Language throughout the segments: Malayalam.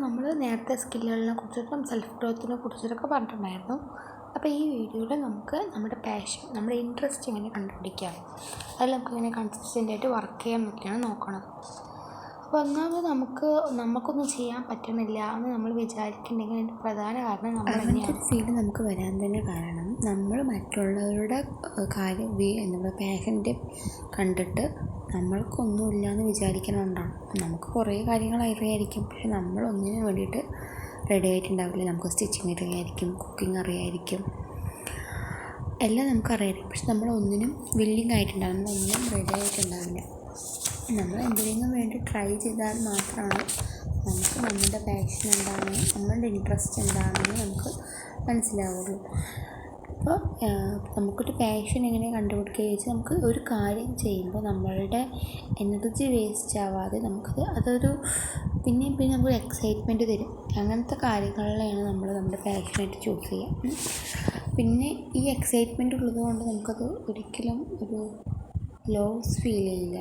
നമ്മൾ നേരത്തെ സ്കില്ലുകളെ കുറിച്ചിട്ടും സെൽഫ് ഗ്രോത്തിനെ കുറിച്ചിട്ടൊക്കെ പറഞ്ഞിട്ടുണ്ടായിരുന്നു. അപ്പോൾ ഈ വീഡിയോയിൽ നമുക്ക് നമ്മുടെ പാഷൻ, നമ്മുടെ ഇൻട്രസ്റ്റ് എങ്ങനെ കണ്ടുപിടിക്കാം, അതിൽ നമുക്ക് എങ്ങനെ കൺസിസ്റ്റൻ്റായിട്ട് വർക്ക് ചെയ്യാൻ പറ്റുകയാണ് നോക്കണം. അപ്പോൾ ഒന്നാമത് നമുക്കൊന്നും ചെയ്യാൻ പറ്റണില്ല എന്ന് നമ്മൾ വിചാരിക്കുന്നുണ്ടെങ്കിൽ അതിൻ്റെ പ്രധാന കാരണം അങ്ങനത്തെ ഒരു ഫീൽ നമുക്ക് വരാൻ തന്നെ കാരണം നമ്മൾ മറ്റുള്ളവരുടെ കാര്യം നമ്മുടെ പാഷൻ്റെ കണ്ടിട്ട് നമ്മൾക്കൊന്നുമില്ല എന്ന് വിചാരിക്കണോണ്ടാണ്. നമുക്ക് കുറേ കാര്യങ്ങൾ അറിയായിരിക്കും, പക്ഷെ നമ്മളൊന്നിനു വേണ്ടിയിട്ട് റെഡി ആയിട്ടുണ്ടാവില്ല. നമുക്ക് സ്റ്റിച്ചിങ് അറിയായിരിക്കും, കുക്കിംഗ് അറിയായിരിക്കും, എല്ലാം നമുക്കറിയായിരിക്കും, പക്ഷെ നമ്മളൊന്നിനും വില്ലിങ് ആയിട്ടുണ്ടാവില്ല, നമ്മളൊന്നിനും റെഡി ആയിട്ടുണ്ടാവില്ല. നമ്മൾ എന്തിനെങ്കിലും വേണ്ടി ട്രൈ ചെയ്താൽ മാത്രമാണ് നമുക്ക് നമ്മുടെ പാഷൻ എന്താണെന്ന്, നമ്മളുടെ ഇൻട്രസ്റ്റ് എന്താണെന്ന് നമുക്ക് മനസ്സിലാവുള്ളൂ. അപ്പോൾ നമുക്കൊരു പാഷൻ എങ്ങനെ കണ്ടുപിടിക്കുക ചോദിച്ചാൽ, നമുക്ക് ഒരു കാര്യം ചെയ്യുമ്പോൾ നമ്മളുടെ എനർജി വേസ്റ്റ് ആവാതെ അതൊരു പിന്നെയും പിന്നെ നമുക്ക് എക്സൈറ്റ്മെൻറ്റ് തരും. അങ്ങനത്തെ കാര്യങ്ങളിലാണ് നമ്മൾ നമ്മുടെ പാഷനായിട്ട് ചൂസ് ചെയ്യുക. പിന്നെ ഈ എക്സൈറ്റ്മെൻറ്റ് ഉള്ളത് കൊണ്ട് നമുക്കത് ഒരിക്കലും ഒരു ലോസ് ഫീൽ ചെയ്യില്ല.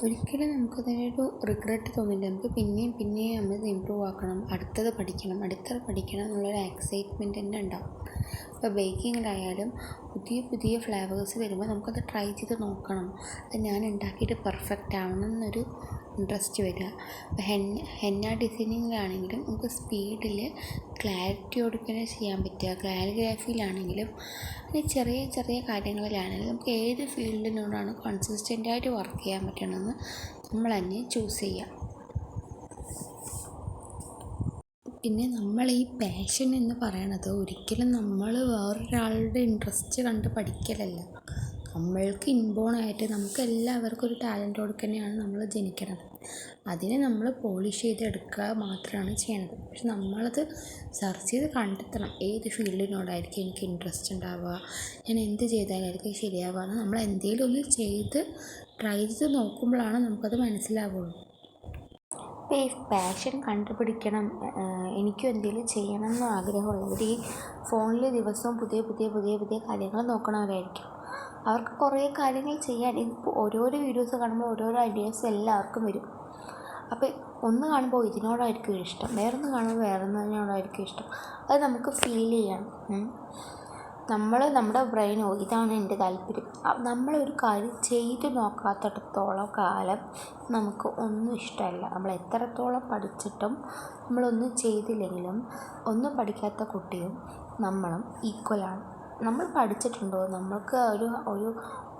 ഒരിക്കലും നമുക്കതിനൊരു റിഗ്രറ്റ് തോന്നില്ല. നമുക്ക് പിന്നെയും നമ്മൾ ഇമ്പ്രൂവ് ആക്കണം, അടുത്തത് പഠിക്കണം എന്നുള്ളൊരു എക്സൈറ്റ്മെൻറ്റ് തന്നെ ഉണ്ടാവും. ഇപ്പോൾ ബേക്കിങ്ങിലായാലും പുതിയ ഫ്ലേവേഴ്സ് വരുമ്പോൾ നമുക്കത് ട്രൈ ചെയ്ത് നോക്കണം, അത് ഞാൻ ഉണ്ടാക്കിയിട്ട് പെർഫെക്റ്റ് ആവണം എന്നൊരു ഇൻട്രസ്റ്റ് വരിക. ഇപ്പോൾ ഹെന്ന ഡിസൈനിങ്ങിലാണെങ്കിലും നമുക്ക് സ്പീഡിൽ ക്ലാരിറ്റിയോട് തന്നെ ചെയ്യാൻ പറ്റുക. കാലിഗ്രാഫിയിലാണെങ്കിലും ചെറിയ കാര്യങ്ങളിലാണെങ്കിലും നമുക്ക് ഏത് ഫീൽഡിനോടാണ് കൺസിസ്റ്റൻ്റായിട്ട് വർക്ക് ചെയ്യാൻ പറ്റണമെന്ന് നമ്മൾ തന്നെ ചൂസ് ചെയ്യുക. പിന്നെ നമ്മൾ ഈ പാഷൻ എന്ന് പറയണത് ഒരിക്കലും നമ്മൾ വേറൊരാളുടെ ഇൻട്രസ്റ്റ് കണ്ട് പഠിക്കലല്ല. നമ്മൾക്ക് ഇൻബോണായിട്ട് നമുക്ക് എല്ലാവർക്കും ഒരു ടാലൻറ്റോട് തന്നെയാണ് നമ്മൾ ജനിക്കണത്. അതിനെ നമ്മൾ പോളിഷ് ചെയ്തെടുക്കുക മാത്രമാണ് ചെയ്യണത്. പക്ഷെ നമ്മളത് സെർച്ച് ചെയ്ത് കണ്ടെത്തണം, ഏത് ഫീൽഡിനോടായിരിക്കും എനിക്ക് ഇൻട്രസ്റ്റ് ഉണ്ടാവുക, ഞാൻ എന്ത് ചെയ്താലായിരിക്കും ശരിയാവുക എന്ന് നമ്മൾ എന്തെങ്കിലും ഒന്ന് ചെയ്ത് ട്രൈ ചെയ്ത് നോക്കുമ്പോഴാണ് നമുക്കത് മനസ്സിലാവുള്ളൂ. ഇപ്പോൾ ഈ പാഷൻ കണ്ടുപിടിക്കണം, എനിക്കും എന്തെങ്കിലും ചെയ്യണം എന്ന് ആഗ്രഹമുള്ളവർ ഈ ഫോണിൽ ദിവസവും പുതിയ കാര്യങ്ങൾ നോക്കണവരായിരിക്കും. അവർക്ക് കുറേ കാര്യങ്ങൾ ചെയ്യാൻ ഇപ്പോൾ ഓരോരോ വീഡിയോസ് കാണുമ്പോൾ ഓരോരോ ഐഡിയാസ് എല്ലാവർക്കും വരും. അപ്പോൾ ഒന്ന് കാണുമ്പോൾ ഇതിനോടായിരിക്കും ഇഷ്ടം, വേറൊന്ന് കാണുമ്പോൾ വേറൊന്നിനോടായിരിക്കും ഇഷ്ടം. അത് നമുക്ക് ഫീൽ ചെയ്യണം. നമ്മുടെ ബ്രെയിനോ ഇതാണ് എൻ്റെ താല്പര്യം, നമ്മളൊരു കാര്യം ചെയ്ത് നോക്കാത്തിടത്തോളം കാലം നമുക്ക് ഒന്നും ഇഷ്ടമല്ല. നമ്മൾ എത്രത്തോളം പഠിച്ചിട്ടും നമ്മളൊന്നും ചെയ്തില്ലെങ്കിലും, ഒന്നും പഠിക്കാത്ത കുട്ടിയും നമ്മളും ഈക്വലാണ്. നമ്മൾ പഠിച്ചിട്ടുണ്ടോ, നമ്മൾക്ക്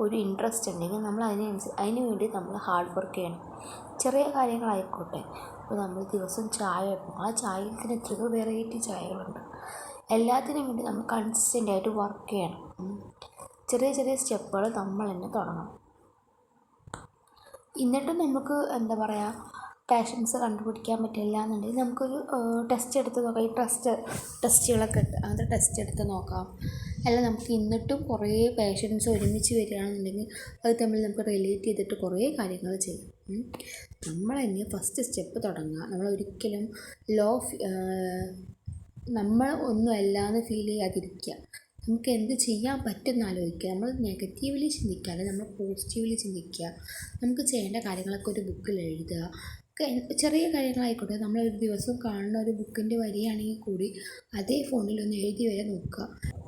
ഒരു ഇൻട്രസ്റ്റ് ഉണ്ടെങ്കിൽ നമ്മൾ അതിന് വേണ്ടി നമ്മൾ ഹാർഡ് വർക്ക് ചെയ്യണം. ചെറിയ കാര്യങ്ങളായിക്കോട്ടെ. ഇപ്പോൾ നമ്മൾ ദിവസം ചായ ഇടും, ആ ചായയിൽ തന്നെ എത്രയോ വെറൈറ്റി ചായകളുണ്ട്. എല്ലാത്തിനും വേണ്ടി നമ്മൾ കൺസിസ്റ്റൻ്റായിട്ട് വർക്ക് ചെയ്യണം. ചെറിയ സ്റ്റെപ്പുകൾ നമ്മൾ തന്നെ തുടങ്ങണം. എന്നിട്ടും നമുക്ക് പാഷൻസ് കണ്ടുപിടിക്കാൻ പറ്റില്ല എന്നുണ്ടെങ്കിൽ നമുക്കൊരു ടെസ്റ്റ് എടുത്ത് നോക്കാം. ഈ ടെസ്റ്റുകളൊക്കെ ഉണ്ട്, അങ്ങനത്തെ ടെസ്റ്റ് എടുത്ത് നോക്കാം. അല്ല നമുക്ക് എന്നിട്ടും കുറേ പാഷൻസ് ഒരുമിച്ച് വരികയാണെന്നുണ്ടെങ്കിൽ അത് തമ്മിൽ നമുക്ക് റിലേറ്റ് ചെയ്തിട്ട് കുറേ കാര്യങ്ങൾ ചെയ്യാം. നമ്മൾ തന്നെ ഫസ്റ്റ് സ്റ്റെപ്പ് തുടങ്ങുക. നമ്മളൊരിക്കലും നമ്മൾ ഒന്നും അല്ലാന്ന് ഫീൽ ചെയ്യാതിരിക്കുക. നമുക്ക് എന്ത് ചെയ്യാൻ പറ്റുമെന്ന് ആലോചിക്കുക. നമ്മൾ നെഗറ്റീവ്ലി ചിന്തിക്കാതെ നമ്മൾ പോസിറ്റീവ്ലി ചിന്തിക്കുക. നമുക്ക് ചെയ്യേണ്ട കാര്യങ്ങളൊക്കെ ഒരു ബുക്കിൽ എഴുതുക. ചെറിയ കാര്യങ്ങളായിക്കോട്ടെ. നമ്മളൊരു ദിവസം കാണുന്ന ഒരു ബുക്കിൻ്റെ വരിയാണെങ്കിൽ കൂടി അതേ ഫോണിലൊന്ന് എഴുതി വരെ നോക്കുക.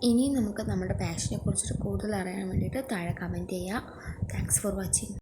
ഇനിയും നമുക്ക് നമ്മുടെ പാഷനെ കുറിച്ചിട്ട് കൂടുതൽ അറിയാൻ വേണ്ടിയിട്ട് താഴെ കമൻറ്റ് ചെയ്യുക. Thanks for watching.